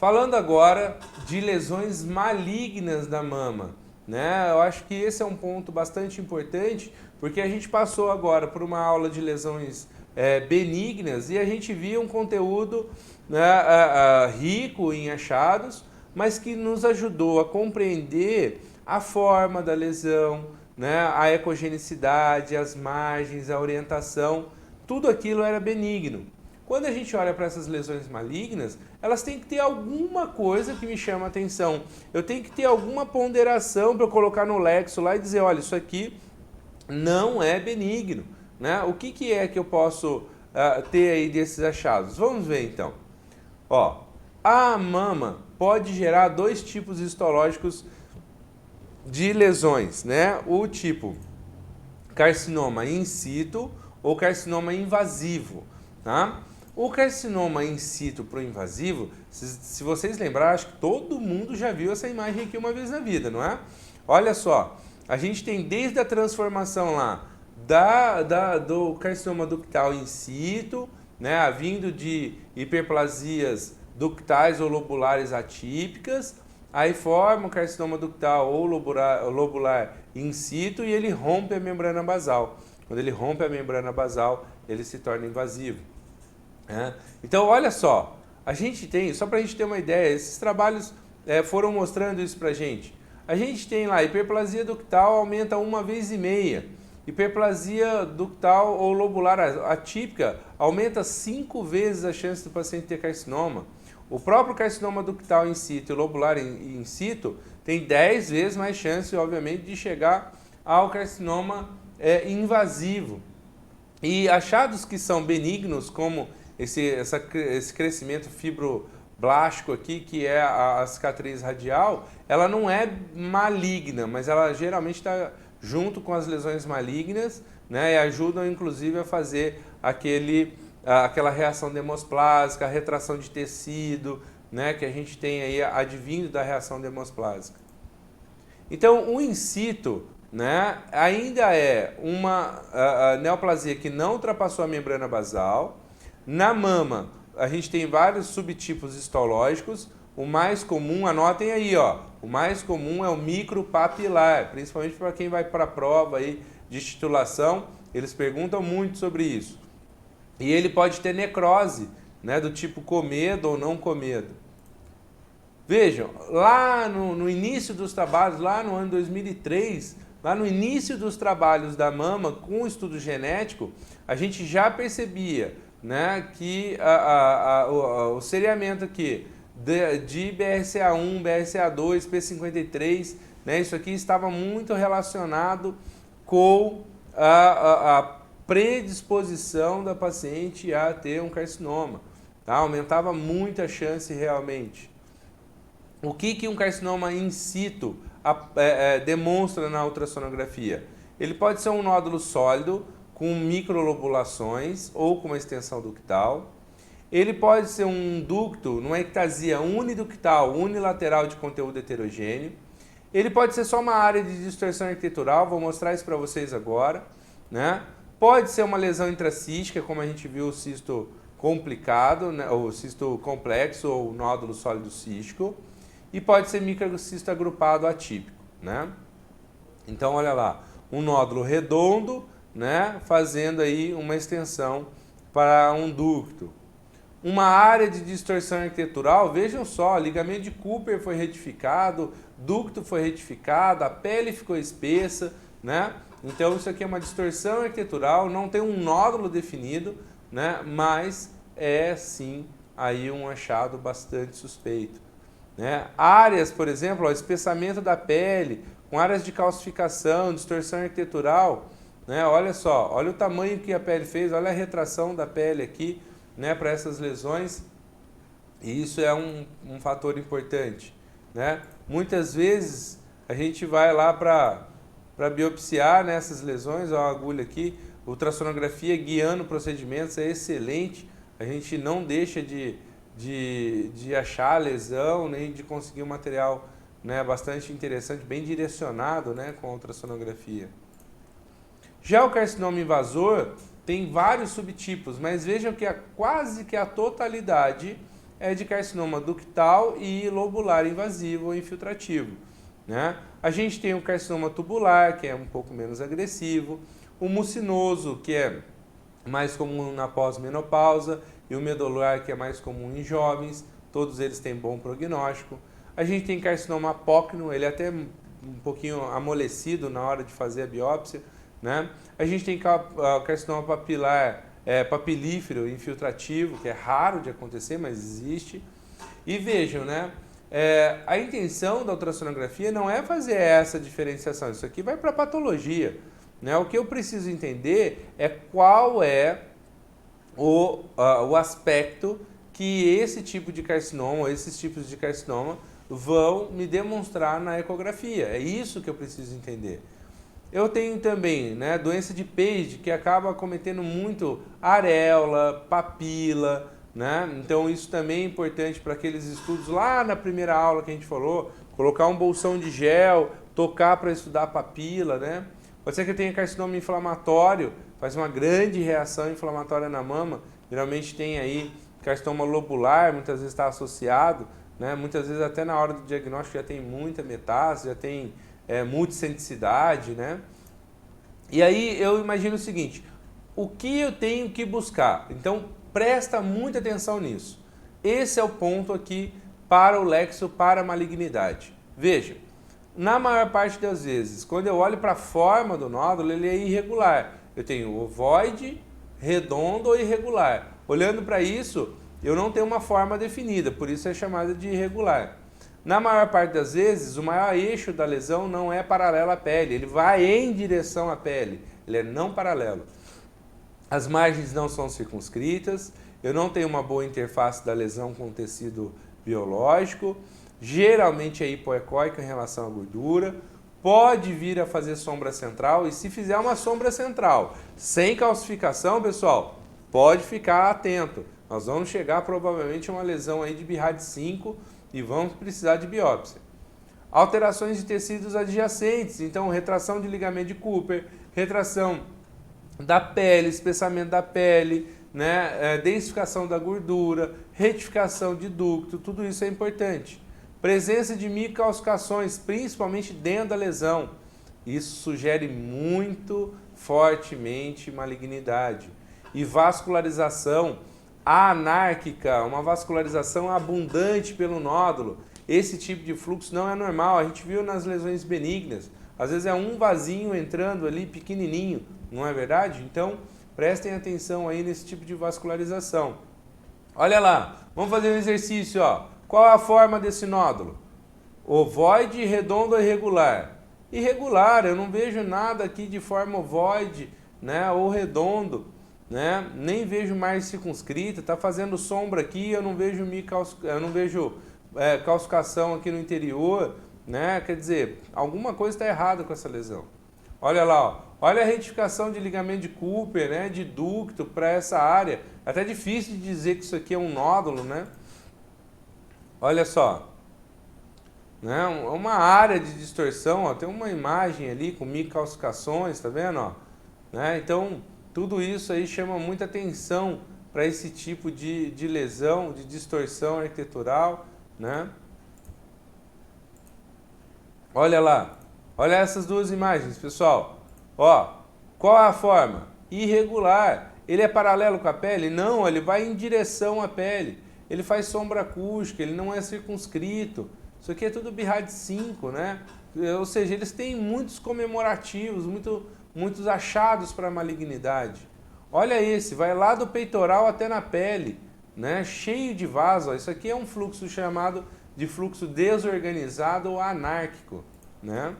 Falando agora de lesões malignas da mama, né? Eu acho que esse é um ponto bastante importante, porque a gente passou agora por uma aula de lesões benignas e a gente via um conteúdo, né, rico em achados, mas que nos ajudou a compreender a forma da lesão, né, a ecogenicidade, as margens, a orientação, tudo aquilo era benigno. Quando a gente olha para essas lesões malignas, elas têm que ter alguma coisa que me chama a atenção. Eu tenho que ter alguma ponderação para eu colocar no Lexo lá e dizer, olha, isso aqui não é benigno, né? O que é que eu posso ter aí desses achados? Vamos ver então. Ó, a mama pode gerar dois tipos histológicos de lesões, né? O tipo carcinoma in situ ou carcinoma invasivo, tá? O carcinoma in situ pro invasivo, se vocês lembrarem, acho que todo mundo já viu essa imagem aqui uma vez na vida, não é? Olha só, a gente tem desde a transformação lá do carcinoma ductal in situ, né, vindo de hiperplasias ductais ou lobulares atípicas, aí forma o carcinoma ductal ou lobular in situ e ele rompe a membrana basal. Quando ele rompe a membrana basal, ele se torna invasivo. Então, olha só, a gente tem, só para a gente ter uma ideia, esses trabalhos foram mostrando isso para a gente. A gente tem lá, hiperplasia ductal aumenta 1,5 vezes. Hiperplasia ductal ou lobular atípica aumenta 5 vezes a chance do paciente ter carcinoma. O próprio carcinoma ductal in situ e lobular in situ tem 10 vezes mais chance, obviamente, de chegar ao carcinoma invasivo. E achados que são benignos, como esse crescimento fibroblástico aqui, que é a cicatriz radial, ela não é maligna, mas ela geralmente está junto com as lesões malignas, né, e ajudam inclusive a fazer aquela reação demoplásica, a retração de tecido, né, que a gente tem aí advindo da reação demoplásica. Então, o in situ, né, ainda é uma neoplasia que não ultrapassou a membrana basal. Na mama, a gente tem vários subtipos histológicos. O mais comum, anotem aí, ó, o mais comum é o micropapilar, principalmente para quem vai para a prova aí de titulação, eles perguntam muito sobre isso. E ele pode ter necrose, né, do tipo comedo ou não comedo. Vejam, lá no início dos trabalhos, lá no ano 2003, lá no início dos trabalhos da mama com o estudo genético, a gente já percebia, né, que o seriamento aqui de BRCA1, BRCA2, P53, né, isso aqui estava muito relacionado com a predisposição da paciente a ter um carcinoma, tá? Aumentava muito a chance realmente. O que um carcinoma in situ demonstra na ultrassonografia? Ele pode ser um nódulo sólido com microlobulações ou com uma extensão ductal. Ele pode ser um ducto numa ectasia uniductal, unilateral de conteúdo heterogêneo. Ele pode ser só uma área de distorção arquitetural, vou mostrar isso para vocês agora, né? Pode ser uma lesão intracística, como a gente viu o cisto complicado, né? O cisto complexo ou nódulo sólido cístico. E pode ser microcisto agrupado atípico, né? Então, olha lá, um nódulo redondo, né, fazendo aí uma extensão para um ducto. Uma área de distorção arquitetural, vejam só, ligamento de Cooper foi retificado, ducto foi retificado, a pele ficou espessa, né? Então isso aqui é uma distorção arquitetural, não tem um nódulo definido, né, mas é sim aí um achado bastante suspeito. Né? Áreas, por exemplo, ó, espessamento da pele, com áreas de calcificação, distorção arquitetural, né? Olha só, olha o tamanho que a pele fez, olha a retração da pele aqui, né, para essas lesões, e isso é um fator importante. Né? Muitas vezes a gente vai lá para biopsiar nessas lesões, ó, a agulha aqui, ultrassonografia guiando procedimentos é excelente, a gente não deixa de achar a lesão, nem de conseguir um material, né, bastante interessante, bem direcionado, né, com a ultrassonografia. Já o carcinoma invasor tem vários subtipos, mas vejam que quase que a totalidade é de carcinoma ductal e lobular invasivo ou infiltrativo, né? A gente tem o carcinoma tubular, que é um pouco menos agressivo, o mucinoso, que é mais comum na pós-menopausa, e o medular, que é mais comum em jovens, todos eles têm bom prognóstico. A gente tem carcinoma apócrino, ele é até um pouquinho amolecido na hora de fazer a biópsia, né? A gente tem carcinoma papilar, papilífero infiltrativo, que é raro de acontecer, mas existe. E vejam, né? A intenção da ultrassonografia não é fazer essa diferenciação, isso aqui vai para a patologia, né? O que eu preciso entender é qual é o aspecto que esse tipo de carcinoma, esses tipos de carcinoma vão me demonstrar na ecografia. É isso que eu preciso entender. Eu tenho também, né, doença de Page, que acaba acometendo muito areola, papila, né? Então isso também é importante para aqueles estudos lá na primeira aula que a gente falou, colocar um bolsão de gel, tocar para estudar a papila, né? Pode ser que eu tenha carcinoma inflamatório, faz uma grande reação inflamatória na mama, geralmente tem aí carcinoma lobular, muitas vezes está associado, né? Muitas vezes até na hora do diagnóstico já tem muita metástase, já tem multicenticidade, né? E aí eu imagino o seguinte, o que eu tenho que buscar? Então presta muita atenção nisso. Esse é o ponto aqui para o Lexo, para a malignidade. Veja, na maior parte das vezes, quando eu olho para a forma do nódulo, ele é irregular. Eu tenho ovoide, redondo ou irregular. Olhando para isso, eu não tenho uma forma definida, por isso é chamada de irregular. Na maior parte das vezes, o maior eixo da lesão não é paralelo à pele, ele vai em direção à pele, ele é não paralelo. As margens não são circunscritas, eu não tenho uma boa interface da lesão com o tecido biológico, geralmente é hipoecóica em relação à gordura, pode vir a fazer sombra central, e se fizer uma sombra central sem calcificação, pessoal, pode ficar atento. Nós vamos chegar provavelmente a uma lesão aí de BIRAD 5 e vamos precisar de biópsia. Alterações de tecidos adjacentes, então retração de ligamento de Cooper, retração da pele, espessamento da pele, né, densificação da gordura, retificação de ducto, tudo isso é importante. Presença de microcalcificações, principalmente dentro da lesão. Isso sugere muito fortemente malignidade. E vascularização anárquica, uma vascularização abundante pelo nódulo. Esse tipo de fluxo não é normal, a gente viu nas lesões benignas. Às vezes é um vasinho entrando ali pequenininho, não é verdade? Então, prestem atenção aí nesse tipo de vascularização. Olha lá, vamos fazer um exercício, ó. Qual é a forma desse nódulo? Ovoide, redondo ou irregular? Irregular, eu não vejo nada aqui de forma ovoide, né, ou redondo, né? Nem vejo mais circunscrita, está fazendo sombra aqui, eu não vejo calcificação aqui no interior, né? Quer dizer, alguma coisa está errada com essa lesão. Olha lá, ó. Olha a retificação de ligamento de Cooper, né, de ducto para essa área. É até difícil de dizer que isso aqui é um nódulo, né? Olha só, né? Uma área de distorção, ó, tem uma imagem ali com microcalcificações, tá vendo? Ó? Né? Então, tudo isso aí chama muita atenção para esse tipo de lesão, de distorção arquitetural, né? Olha lá, olha essas duas imagens, pessoal. Ó, qual é a forma? Irregular. Ele é paralelo com a pele? Não, ele vai em direção à pele. Ele faz sombra acústica, ele não é circunscrito. Isso aqui é tudo BIRAD 5, né? Ou seja, eles têm muitos comemorativos, muitos achados para a malignidade. Olha esse, vai lá do peitoral até na pele, né? Cheio de vaso. Ó. Isso aqui é um fluxo chamado de fluxo desorganizado ou anárquico, né?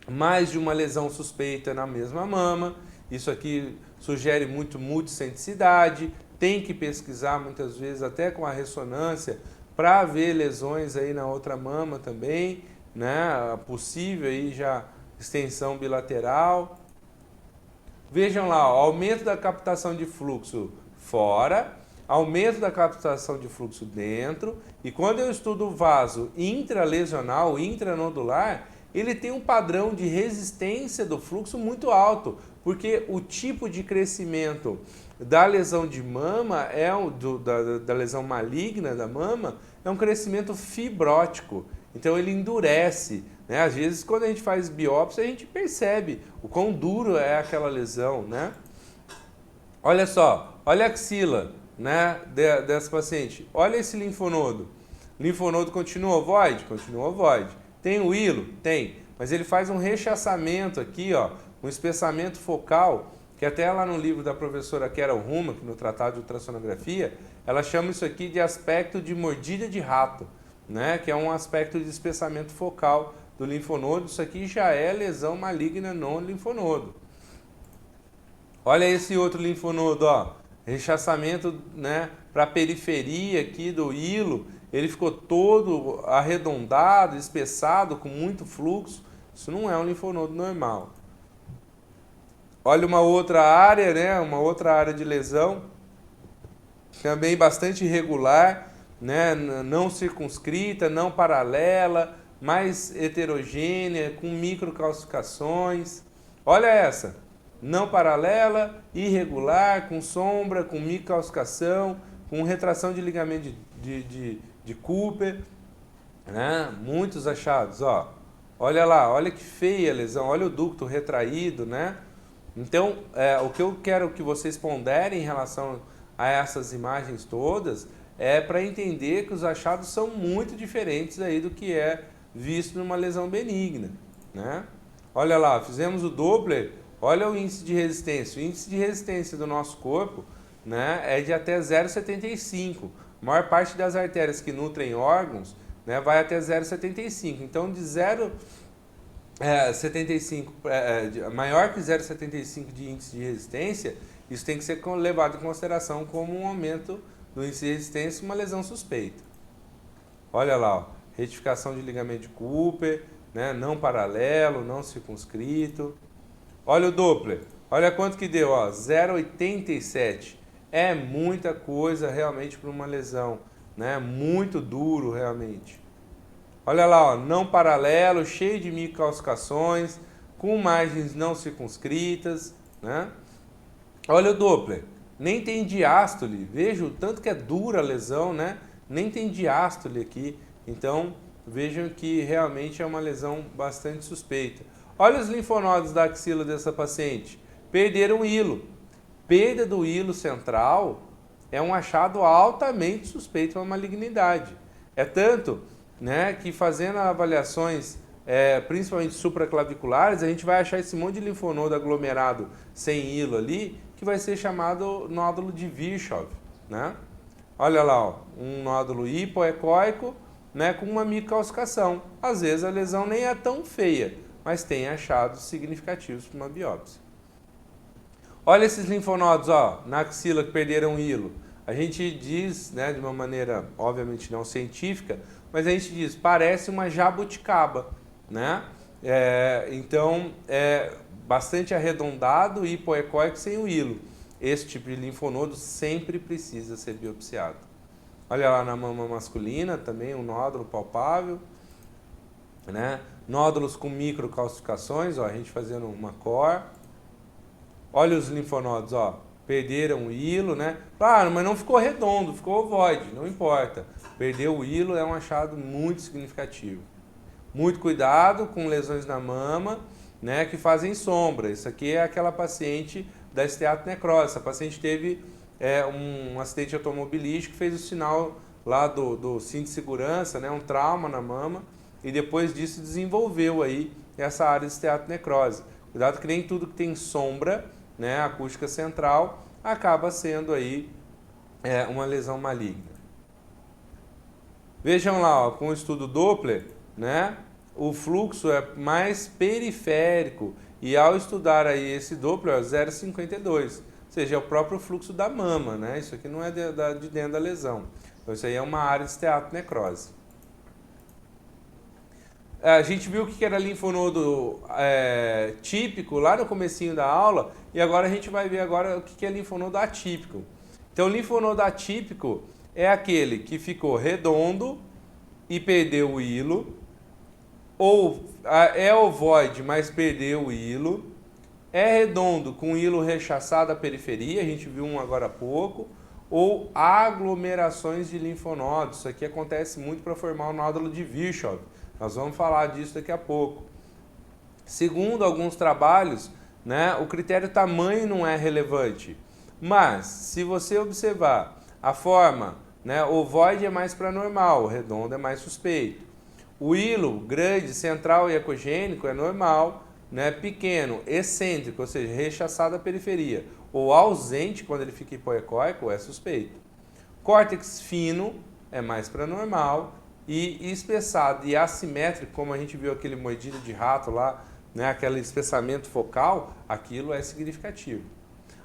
Mais de uma lesão suspeita na mesma mama. Isso aqui sugere muito multicenticidade. Tem que pesquisar muitas vezes até com a ressonância para ver lesões aí na outra mama também, né? Possível aí já extensão bilateral. Vejam lá, ó, aumento da captação de fluxo fora, aumento da captação de fluxo dentro, e quando eu estudo o vaso intralesional, intranodular, ele tem um padrão de resistência do fluxo muito alto, Porque o tipo de crescimento da lesão de mama, da lesão maligna da mama, é um crescimento fibrótico. Então ele endurece, né? Às vezes quando a gente faz biópsia a gente percebe o quão duro é aquela lesão, né? Olha só, olha a axila, né, dessa paciente. Olha esse linfonodo. Linfonodo continua ovoide? Continua ovoide. Tem o hilo? Tem. Mas ele faz um rechaçamento aqui, ó, um espessamento focal, que até lá no livro da professora Carol Rumach, no Tratado de Ultrassonografia, ela chama isso aqui de aspecto de mordida de rato, né, que é um aspecto de espessamento focal do linfonodo. Isso aqui já é lesão maligna no linfonodo. Olha esse outro linfonodo, ó, rechaçamento, né, para a periferia aqui do hilo, ele ficou todo arredondado, espessado, com muito fluxo. Isso não é um linfonodo normal. Olha uma outra área, né, uma outra área de lesão, também bastante irregular, né, não circunscrita, não paralela, mais heterogênea, com microcalcificações. Olha essa, não paralela, irregular, com sombra, com microcalcificação, com retração de ligamento de Cooper, né? Muitos achados, ó. Olha lá, olha que feia a lesão, olha o ducto retraído, né? Então, o que eu quero que vocês ponderem em relação a essas imagens todas é para entender que os achados são muito diferentes aí do que é visto numa lesão benigna, né? Olha lá, fizemos o Doppler, olha o índice de resistência. O índice de resistência do nosso corpo, né, é de até 0,75. A maior parte das artérias que nutrem órgãos, né, vai até 0,75. Então, de 0,75, maior que 0,75 de índice de resistência, isso tem que ser levado em consideração como um aumento do índice de resistência e uma lesão suspeita. Olha lá, ó, retificação de ligamento de Cooper, né, não paralelo, não circunscrito. Olha o Doppler, olha quanto que deu, ó, 0,87. É muita coisa realmente para uma lesão, né? Muito duro realmente. Olha lá, ó, não paralelo, cheio de microcalcificações, com margens não circunscritas, né? Olha o Doppler, nem tem diástole, veja o tanto que é dura a lesão, né? Nem tem diástole aqui, então vejam que realmente é uma lesão bastante suspeita. Olha os linfonodos da axila dessa paciente, perderam o hilo. Perda do hilo central é um achado altamente suspeito para malignidade. É tanto, né, que fazendo avaliações, principalmente supraclaviculares, a gente vai achar esse monte de linfonodo aglomerado sem hilo ali, que vai ser chamado nódulo de Virchow, né? Olha lá, ó, um nódulo hipoecóico, né, com uma microcalcificação. Às vezes a lesão nem é tão feia, mas tem achados significativos para uma biópsia. Olha esses linfonodos, ó, na axila que perderam hilo. A gente diz, né, de uma maneira obviamente não científica, mas a gente diz, parece uma jabuticaba, né? Então, é bastante arredondado e hipoecóico sem o hilo. Esse tipo de linfonodo sempre precisa ser biopsiado. Olha lá na mama masculina também um nódulo palpável, né? Nódulos com microcalcificações, ó, a gente fazendo uma core. Olha os linfonodos, ó, perderam o hilo, né? Claro, mas não ficou redondo, ficou ovoide, não importa. Perdeu o hilo é um achado muito significativo. Muito cuidado com lesões na mama, né, que fazem sombra. Isso aqui é aquela paciente da esteatocnecrose. Essa paciente teve um acidente automobilístico, fez o sinal lá do cinto de segurança, né, um trauma na mama, e depois disso desenvolveu aí essa área de esteatocnecrose. Cuidado que nem tudo que tem sombra, né, acústica central, acaba sendo aí uma lesão maligna. Vejam lá, ó, com o estudo Doppler, né, o fluxo é mais periférico e ao estudar aí esse Doppler, 0,52, ou seja, é o próprio fluxo da mama, né? Isso aqui não é de dentro da lesão. Então isso aí é uma área de esteatocnecrose. A gente viu o que era linfonodo típico lá no comecinho da aula e agora a gente vai ver agora o que é linfonodo atípico. Então, linfonodo atípico é aquele que ficou redondo e perdeu o hilo, ou é ovoide, mas perdeu o hilo, É redondo com hilo rechaçado à periferia, a gente viu um agora há pouco, ou aglomerações de linfonodos. Isso aqui acontece muito para formar o nódulo de Virchow. Nós vamos falar disso daqui a pouco. Segundo alguns trabalhos, né, o critério tamanho não é relevante. Mas, se você observar a forma, né, ovoide é mais para normal, o redondo é mais suspeito. O hilo grande, central e ecogênico é normal, né, pequeno, excêntrico, ou seja, rechaçado à periferia, ou ausente quando ele fica hipoecóico, é suspeito. Córtex fino é mais para normal e espessado e assimétrico, como a gente viu aquele mordida de rato lá, né, aquele espessamento focal, aquilo é significativo.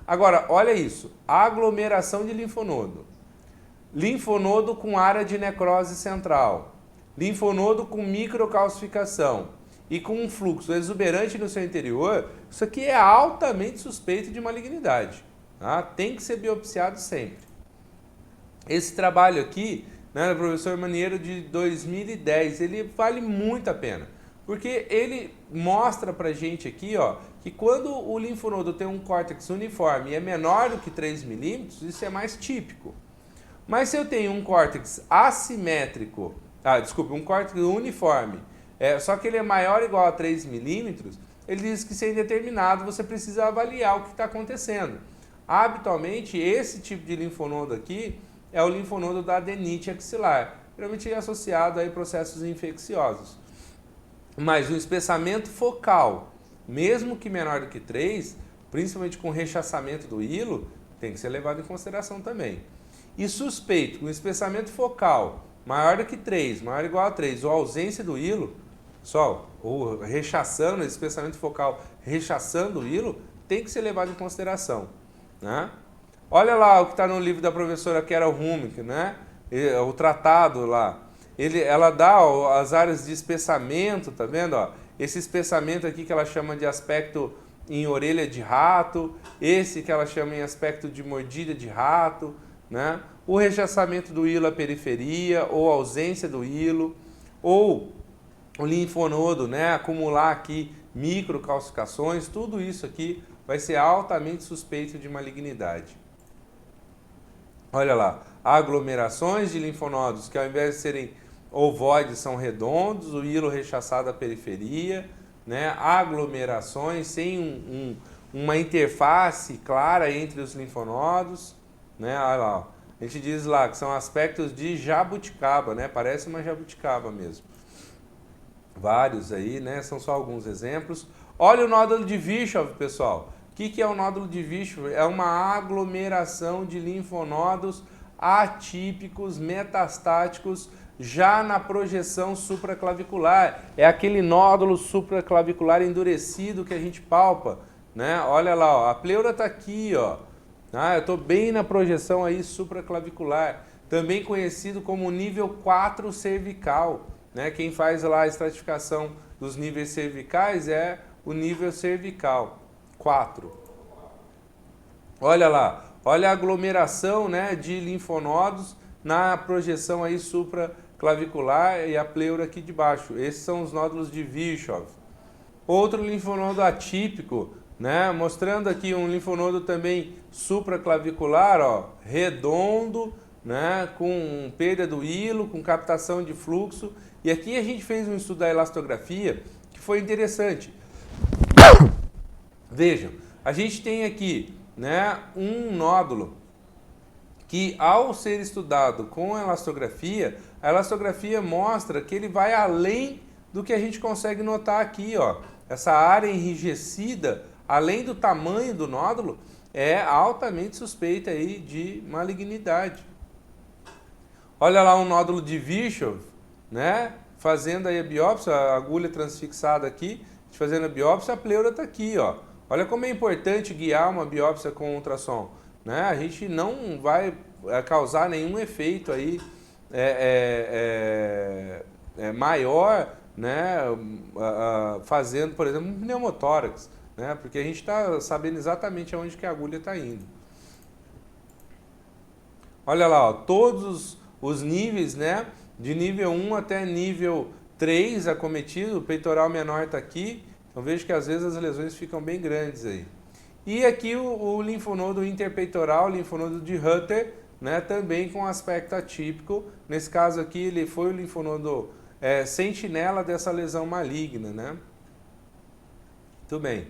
Agora, olha isso, aglomeração de linfonodo. Linfonodo com área de necrose central. Linfonodo com microcalcificação e com um fluxo exuberante no seu interior, isso aqui é altamente suspeito de malignidade. Tá? Tem que ser biopsiado sempre. Esse trabalho aqui, né, do professor Maniero de 2010, ele vale muito a pena. Porque ele mostra pra gente aqui, ó, que quando o linfonodo tem um córtex uniforme e é menor do que 3 milímetros, isso é mais típico. Mas se eu tenho um córtex assimétrico, um córtex uniforme, só que ele é maior ou igual a 3 milímetros, ele diz que se é indeterminado, você precisa avaliar o que está acontecendo. Habitualmente, esse tipo de linfonodo aqui é o linfonodo da adenite axilar, geralmente é associado a processos infecciosos. Mas o espessamento focal, mesmo que menor do que 3, principalmente com rechaçamento do hilo, tem que ser levado em consideração também. E suspeito, com espessamento focal maior do que 3, maior ou igual a 3, ou ausência do hilo, ou rechaçando, esse espessamento focal rechaçando o hilo, tem que ser levado em consideração. Né? Olha lá o que está no livro da professora Carol Rummick, né? O tratado lá. Ela dá as áreas de espessamento, tá vendo? Ó? Esse espessamento aqui que ela chama de aspecto em orelha de rato, esse que ela chama em aspecto de mordida de rato, né? O rechaçamento do hilo à periferia, ou ausência do hilo, ou o linfonodo, né? Acumular aqui microcalcificações, tudo isso aqui vai ser altamente suspeito de malignidade. Olha lá, aglomerações de linfonodos que ao invés de serem ovoides são redondos, o hilo rechaçado à periferia, né? Aglomerações sem uma interface clara entre os linfonodos, né? Olha lá, ó. A gente diz lá que são aspectos de jabuticaba, né? Parece uma jabuticaba mesmo. Vários aí, né? São só alguns exemplos. Olha o nódulo de Virchow, pessoal. O que é o nódulo de Virchow? É uma aglomeração de linfonodos atípicos, metastáticos, já na projeção supraclavicular. É aquele nódulo supraclavicular endurecido que a gente palpa, né? Olha lá, ó, a pleura está aqui, ó. Eu estou bem na projeção aí supraclavicular, também conhecido como nível 4 cervical, né? Quem faz lá a estratificação dos níveis cervicais é o nível cervical 4. Olha lá, olha a aglomeração, né, de linfonodos na projeção aí supraclavicular e a pleura aqui de baixo. Esses são os nódulos de Virchow. Outro linfonodo atípico, né, mostrando aqui um linfonodo também supraclavicular, ó, redondo, né, com perda do hilo, com captação de fluxo. E aqui a gente fez um estudo da elastografia que foi interessante. Vejam, a gente tem aqui, né, um nódulo que, ao ser estudado com a elastografia mostra que ele vai além do que a gente consegue notar aqui, ó. Essa área enrijecida, além do tamanho do nódulo, é altamente suspeita aí de malignidade. Olha lá um nódulo de Virchow, né? Fazendo aí a biópsia, a agulha transfixada aqui, fazendo a biópsia, a pleura está aqui, ó. Olha como é importante guiar uma biópsia com ultrassom, né? A gente não vai causar nenhum efeito aí maior, né? Fazendo, por exemplo, um pneumotórax, né? Porque a gente está sabendo exatamente aonde que a agulha está indo. Olha lá, ó, todos os níveis, né? De nível 1 até nível 3 acometido, o peitoral menor está aqui, Então vejo que às vezes as lesões ficam bem grandes aí. E aqui o linfonodo interpeitoral, linfonodo de Hutter, né, também com aspecto atípico. Nesse caso aqui ele foi o linfonodo sentinela dessa lesão maligna, né? Muito bem.